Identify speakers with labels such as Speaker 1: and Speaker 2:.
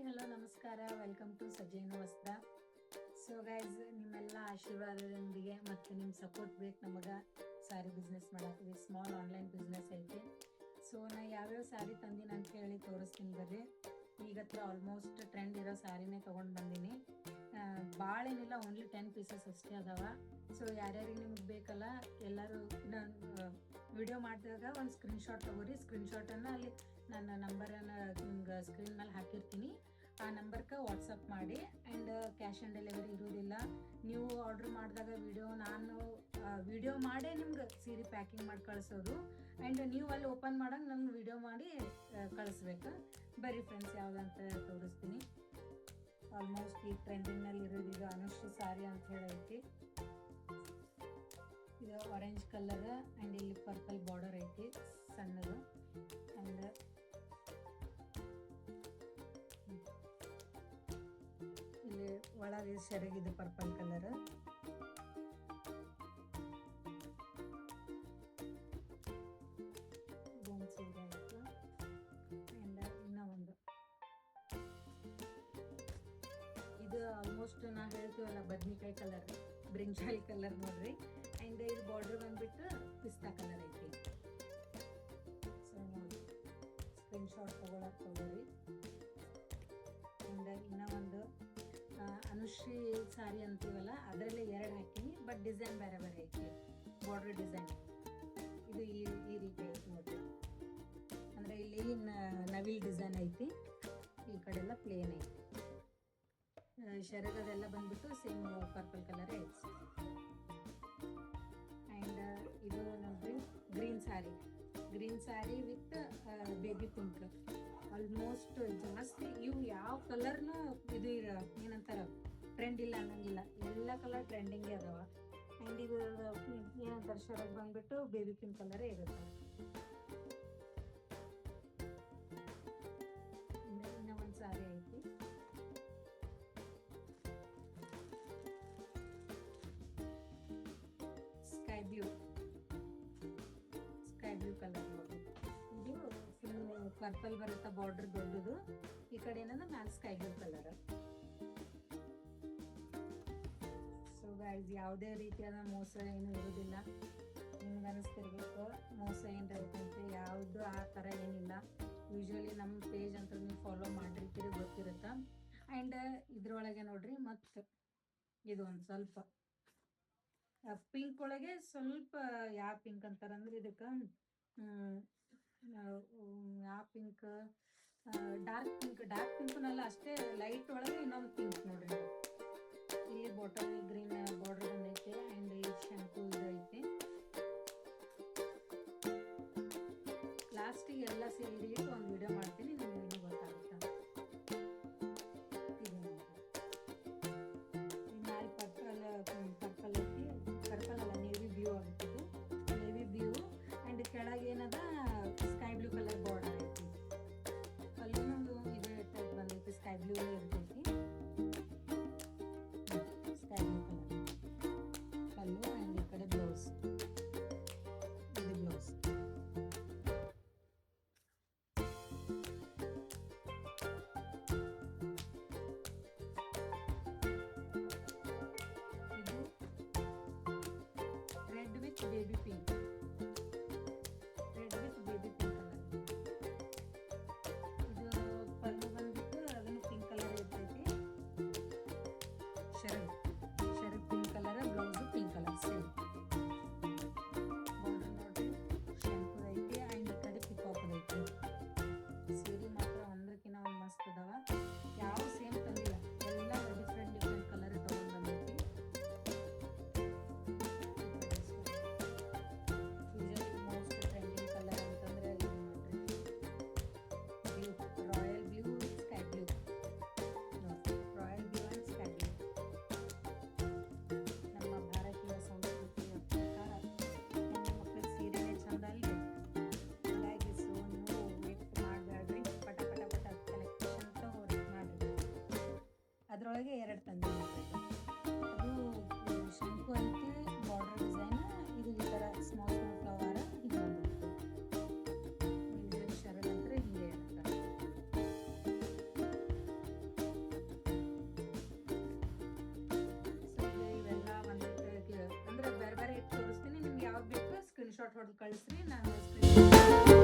Speaker 1: Hello ನಮಸ್ಕಾರ, welcome to ಸಜೇನು ವಸ್ತ್ರ. So guys, ನಿಮ್ಮೆಲ್ಲ ಆಶೀರ್ವಾದದೊಂದಿಗೆ ಮತ್ತು ನಿಮ್ಮ ಸಪೋರ್ಟ್ ಬೇಕು ನಮಗೆ ಸ್ಯಾರಿ ಬಿಸ್ನೆಸ್ ಮಾಡತ್ತೀವಿ. ಸ್ಮಾಲ್ ಆನ್ಲೈನ್ ಬಿಸ್ನೆಸ್ ಐತಿ. ಸೊ ನಾ ಯಾವ್ಯಾವ ಸ್ಯಾರಿ ತಂದಿನಿ ಅಂತ ಹೇಳಿ ತೋರಿಸ್ತೀನಿ ಬರ್ರಿ. ಈಗತ್ರ ಆಲ್ಮೋಸ್ಟ್ ಟ್ರೆಂಡ್ ಇರೋ ಸ್ಯಾರಿನೇ ತೊಗೊಂಡು ಬಂದೀನಿ. ಭಾಳ ಏನಿಲ್ಲ, ಓನ್ಲಿ 10 ಪೀಸಸ್ ಅಷ್ಟೇ ಅದಾವ. ಸೊ ಯಾರ್ಯಾರಿಗೆ ನಿಮ್ಗೆ ಬೇಕಲ್ಲ ಎಲ್ಲರೂ ನಾನು ವಿಡಿಯೋ ಮಾಡಿದಾಗ ಒಂದು ಸ್ಕ್ರೀನ್ಶಾಟ್ ತೊಗೋರಿ. ಸ್ಕ್ರೀನ್ಶಾಟನ್ನು ಅಲ್ಲಿ ನನ್ನ ನಂಬರನ್ನು ನಿಮ್ಗೆ ಸ್ಕ್ರೀನ್ ಮೇಲೆ ಹಾಕಿರ್ತೀನಿ. ಆ ನಂಬರ್ಗೆ ವಾಟ್ಸಪ್ ಮಾಡಿ. ಆ್ಯಂಡ್ ಕ್ಯಾಶ್ ಆನ್ ಡೆಲಿವರಿ ಇರೋದಿಲ್ಲ. ನೀವು ಆರ್ಡ್ರ್ ಮಾಡಿದಾಗ ನಾನು ವಿಡಿಯೋ ಮಾಡೇ ನಿಮ್ಗೆ ಸೀರೆ ಪ್ಯಾಕಿಂಗ್ ಮಾಡಿ ಕಳಿಸೋದು. ಆ್ಯಂಡ್ ನೀವು ಅಲ್ಲಿ ಓಪನ್ ಮಾಡಂಗೆ ನಂಗೆ ವಿಡಿಯೋ ಮಾಡಿ ಕಳಿಸ್ಬೇಕು. ಬರೀ ಫ್ರೆಂಡ್ಸ್, ಯಾವುದಂತ ತೋರಿಸ್ತೀನಿ. ಆಲ್ಮೋಸ್ಟ್ ಈ ಟ್ರೆಂಡಿಂಗ್ನಲ್ಲಿ ಇರೋದು ಈಗ ಅನುಶ್ರೀ ಸಾರಿ ಅಂತ ಹೇಳಿ ಐತಿ. ಇದು ಆರೆಂಜ್ ಕಲರ್ ಆ್ಯಂಡ್ ಇಲ್ಲಿ ಪರ್ಪಲ್ ಬಾರ್ಡರ್ ಐತಿ ಸಣ್ಣದು. ಆ್ಯಂಡ್ ಇಲ್ಲಿ ಒಳಗೆ ಸೆರಗಿದೆ ಪರ್ಪಲ್ ಕಲರ್. ಸೀರೆ ಆಯಿತು. ಆ್ಯಂಡ್ ಇನ್ನೂ ಒಂದು ಇದು ಆಲ್ಮೋಸ್ಟ್ ನಾ ಹೇಳ್ತೀವಲ್ಲ ಬದ್ನಿಕಾಯಿ ಕಲರ್, ಬ್ರಿಂಜಾಲ್ ಕಲರ್ ನೋಡ್ರಿ. ಆ್ಯಂಡ್ ಇದು ಬಾರ್ಡರ್ ಬಂದ್ಬಿಟ್ಟು ಪಿಸ್ತಾ ಕಲರ್ ಐತಿ. ಸೊ ನೋಡಿ, ಸ್ಕ್ರೀನ್ಶಾಟ್ ತಗೋರಿ. ಆ್ಯಂಡ್ ಇನ್ನೂ ಒಂದು ಅನುಶ್ರೀ ಸಾರಿ ಅಂತೀವಲ್ಲ ಅದರಲ್ಲೇ 2 ಹಾಕೀನಿ. ಬಟ್ ಡಿಸೈನ್ ಬೇರೆ ಬೇರೆ ಐತಿ. ಬಾರ್ಡರ್ ಡಿಸೈನ್ ಇದು ಈ ರೀತಿ ಐತಿ ನೋಡ್ರಿ. ಅಂದರೆ ಇಲ್ಲಿ ನವಿಲ್ ಡಿಸೈನ್ ಐತಿ, ಈ ಕಡೆ ಎಲ್ಲ ಪ್ಲೇನ್ ಐತಿ. ಶರಗದೆಲ್ಲ ಬಂದ್ಬಿಟ್ಟು ಸೇಮ್ ಪರ್ಪಲ್ ಕಲರ್ ಐತಿ. ಆ್ಯಂಡ್ ಇದು ನೋಡ್ರಿ green sari with baby pink. Almost ಜಾಸ್ತಿ ಇವು ಯಾವ ಕಲರ್ನು ಇದು ಏನಂತಾರ ಟ್ರೆಂಡ್ ಇಲ್ಲ ಅನ್ನಂಗಿಲ್ಲ. ಎಲ್ಲ ಕಲರ್ ಟ್ರೆಂಡಿಂಗೇ ಅದಾವ. ಆ್ಯಂಡ್ ಇದು ಏನಂತಾರೆ ಶರಗ್ ಬಂದ್ಬಿಟ್ಟು ಬೇಬಿ ಪಿಂಕ್ ಕಲರೇ ಇರುತ್ತೆ. ಇನ್ನೂ ಒಂದು ಸ್ಯಾರಿ ಐತಿ. ಸ್ಕೈ ಬ್ಲೂ ಕಲರ್ ನೋಡಿ. ಇದು ಫುಲ್ ಪರ್ಪಲ್ ಬರುತ್ತೆ, ಬಾರ್ಡರ್ ದೊಡ್ಡದು. ಈ ಕಡೆ ಏನಂದ್ರೆ ಮ್ಯಾಲ್ sky blue colour. So guys, ಯಾವುದೇ ರೀತಿಯಾದ ಮೋಸ ಏನು ಇರೋದಿಲ್ಲ. ನಿಮ್ಗೆ ಅನಿಸ್ತಿರ್ಬೇಕು ಮೋಸ ಏನಾರ ಇರ್ತಂತೆ. ಯಾವುದು ಆ ಥರ ಏನಿಲ್ಲ. ಯೂಶ್ವಲಿ ನಮ್ಮ ಪೇಜ್ ಅಂತ ನೀವು ಫಾಲೋ ಮಾಡಿರ್ತೀರಿ, ಗೊತ್ತಿರುತ್ತೆ. ಆ್ಯಂಡ್ ಇದ್ರೊಳಗೆ ನೋಡ್ರಿ, ಮತ್ತು ಇದು ಒಂದು ಸ್ವಲ್ಪ ಪಿಂಕ್ ಒಳಗೆ ಸ್ವಲ್ಪ ಯಾವ ಪಿಂಕ್ ಅಂತಾರಂದ್ರೆ ಇದಕ್ಕೆ ಯಾವ ಪಿಂಕ್, ಡಾರ್ಕ್ ಪಿಂಕ್ನಲ್ಲ, ಅಷ್ಟೇ ಲೈಟ್ ಒಳಗೆ ಇನ್ನೊಂದು ಪಿಂಕ್ ನೋಡ್ರಿ. ಇಲ್ಲಿ ಬಾಟಲ್ ಗ್ರೀನ್ ಬಾರ್ಡರ್ ಬಂದೈತೆ. ಆ್ಯಂಡ್ ಈ ಶಂಕು ಇದು ಐತಿ. ಲಾಸ್ಟಿಗೆ ಎಲ್ಲ ಸೇರಿ ಒಂದು ವಿಡಿಯೋ ಮಾಡ್ತೀನಿ, ನಿಮ್ಗೆ ಇನ್ನೂ ಗೊತ್ತಾಗುತ್ತೆ. ಇದು ಮ್ಯಾಲ್ ಪರ್ಪಲ್ ಐತಿ. ಪರ್ಪಲ್ ಅಲ್ಲ, ನೇವಿ ಬ್ಲೂ ಆಗ್ತದೆ. ನೇವಿ ಬ್ಲೂ ಆ್ಯಂಡ್ ಕೆಳಗೆ ಏನದ ಸ್ಕೈ ಬ್ಲೂ ಕಲರ್ ಬಾರ್ಡರ್ ಐತಿ. ಪಲ್ಲೂ ಇದೇ ಟೈಪ್ ಬಂದೈತಿ, ಸ್ಕೈ ಬ್ಲೂ ಇರ್ತೈತಿ. Sky blue colour pallu. And ಈ ಕಡೆ ಬ್ಲೌಸ್, ಇದು ಬ್ಲೌಸ್. ಇದು red with baby pink colour. ಇದು ಪಲ್ಲು ಬಂದ್ಬಿಟ್ಟು ಅದನ್ನು ಪಿಂಕ್ ಕಲರ್ ಇರ್ತೈತಿ. Sharad pink colour, blouse pink colour same. Border ನೋಡ್ರಿ, ಶಂಕು ಐತಿ. ಆ್ಯಂಡ್ ಈ ಕಡೆ ಪಿಕಾಕ್ ಐತಿ. ಸೀರೆ ಮಾತ್ರ ಒಂದಕ್ಕಿಂತ ಒಂದು ಮಸ್ತ್ ಅದಾವ. ಯಾವ ಸೇಮ್ ತಂದಿಲ್ಲ, ಎಲ್ಲ ಡಿಫ್ರೆಂಟ್ ಕಲರ್ ತಗೊಂಡು ಬಂದೈತಿ. ಮೋಸ್ಟ್ ಟ್ರೆಂಡಿಂಗ್ ಕಲರ್ ಅಂತಂದ್ರೆ ನೋಡ್ರಿ, ರಾಯಲ್ ಬ್ಲೂ, ಸ್ಕೈ ಬ್ಲೂ. ನೋಡಿ, royal blue and sky blue. ನಮ್ಮ ಭಾರತೀಯ ಸಂಸ್ಕೃತಿಯ ಪ್ರಕಾರ ಹೆಣ್ಣು ಮಕ್ಕಳ ಸೀರೆನೇ ಚಂದ ಅಲ್ರಿ. ಹಾಗಾಗಿ ಸೊ ನೀವು ವೇಟ್ ಮಾಡಬೇಡ್ರಿ, ಪಟ ಕಲೆಕ್ಷನ್ ತಗೋರಿ ಮಾಡ್ರಿ. ಅದರೊಳಗೆ 2 ತಂದೆ ಅದು ಶಂಕು ಐತಿ, ಬಾರ್ಡರ್ ಡಿಸೈನ್. ಇದು ಈ ಥರ ಸ್ಮಾಲ್ ಫ್ಲವರ್. ಇದು ಶರದ್ ಅಂದ್ರೆ ಹಿಂಗೆ ಇರುತ್ತೆ. ಶಾಟ್ ಹೊಡೆದು ಕಳಿಸ್ರಿ, ನಾನು